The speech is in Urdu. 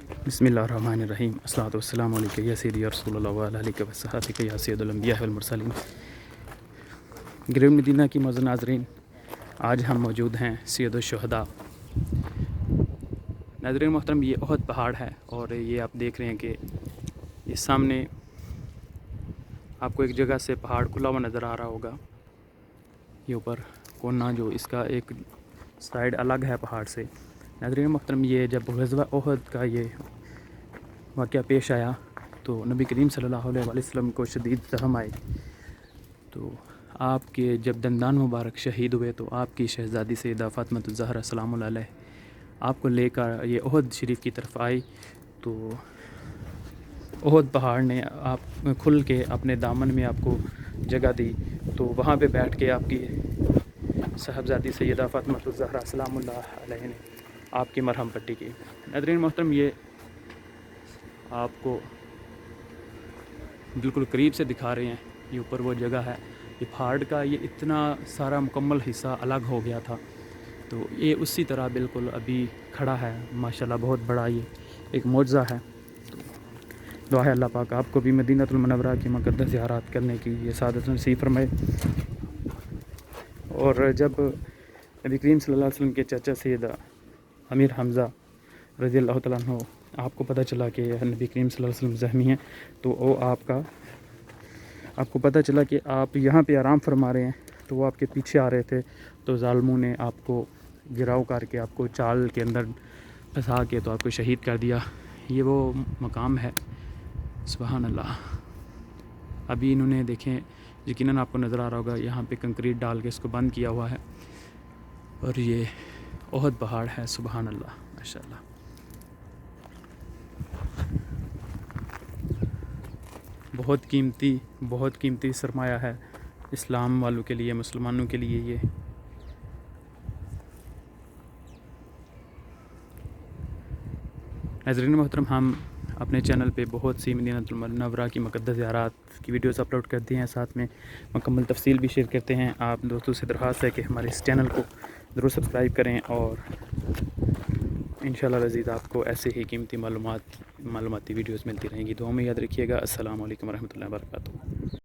بسم اللہ الرحمن الرحیم الصلاۃ والسلام علیکم یا سیدی یا رسول اللہ وعلیہ آلہ و صحبہ یا سید الانبیاء والمرسلین۔ گریم مدینہ کی معزز ناظرین، آج ہم موجود ہیں سید الشہداء۔ ناظرین محترم، یہ احد پہاڑ ہے اور یہ آپ دیکھ رہے ہیں کہ یہ سامنے آپ کو ایک جگہ سے پہاڑ کھلا ہوا نظر آ رہا ہوگا۔ یہ اوپر کونا جو اس کا ایک سائیڈ الگ ہے پہاڑ سے۔ ناظرین محترم، یہ جب غزوہ احد کا یہ واقعہ پیش آیا تو نبی کریم صلی اللہ علیہ وسلم کو شدید زخم آئے، تو آپ کے جب دندان مبارک شہید ہوئے تو آپ کی شہزادی سیدہ فاطمہ الزہرا سلام اللہ علیہ آپ کو لے کر یہ احد شریف کی طرف آئی، تو احد پہاڑ نے آپ کھل کے اپنے دامن میں آپ کو جگہ دی، تو وہاں پہ بیٹھ کے آپ کی صاحبزادی سیدہ فاطمہ الزہرا سلام اللہ علیہ نے آپ کی مرہم پٹی کی۔ ناظرین محترم، یہ آپ کو بالکل قریب سے دکھا رہے ہیں، یہ اوپر وہ جگہ ہے، یہ پہاڑ کا یہ اتنا سارا مکمل حصہ الگ ہو گیا تھا، تو یہ اسی طرح بالکل ابھی کھڑا ہے۔ ماشاءاللہ بہت بڑا یہ ایک معجزہ ہے۔ تو دعا ہے اللہ پاک آپ کو بھی مدینہ المنورہ کی مقدس زیارات کرنے کی یہ سعادت نصیب فرمائے۔ اور جب نبی کریم صلی اللہ علیہ وسلم کے چچا سید امیر حمزہ رضی اللہ تعالیٰ عنہ آپ کو پتہ چلا کہ نبی کریم صلی اللہ علیہ وسلم زخمی ہیں، تو وہ آپ کو پتہ چلا کہ آپ یہاں پہ آرام فرما رہے ہیں، تو وہ آپ کے پیچھے آ رہے تھے، تو ظالموں نے آپ کو گراؤ کر کے آپ کو چال کے اندر پھنسا کے تو آپ کو شہید کر دیا۔ یہ وہ مقام ہے، سبحان اللہ۔ ابھی انہوں نے دیکھیں، یقیناً آپ کو نظر آ رہا ہوگا، یہاں پہ کنکریٹ ڈال کے اس کو بند کیا ہوا ہے، اور یہ احد پہاڑ ہے، سبحان اللہ، ماشاءاللہ۔ بہت قیمتی سرمایہ ہے اسلام والوں کے لیے، مسلمانوں کے لیے۔ یہ ناظرین محترم، ہم اپنے چینل پہ بہت سی مدینہ المنورہ کی مقدس زیارات کی ویڈیوز اپلوڈ کرتے ہیں، ساتھ میں مکمل تفصیل بھی شیئر کرتے ہیں۔ آپ دوستوں سے درخواست ہے کہ ہمارے اس چینل کو ضرور سبسکرائب کریں، اور انشاءاللہ العزیز آپ کو ایسے ہی قیمتی معلوماتی ویڈیوز ملتی رہیں گی۔ دعاؤں میں یاد رکھیے گا۔ السلام علیکم ورحمۃ اللہ وبرکاتہ۔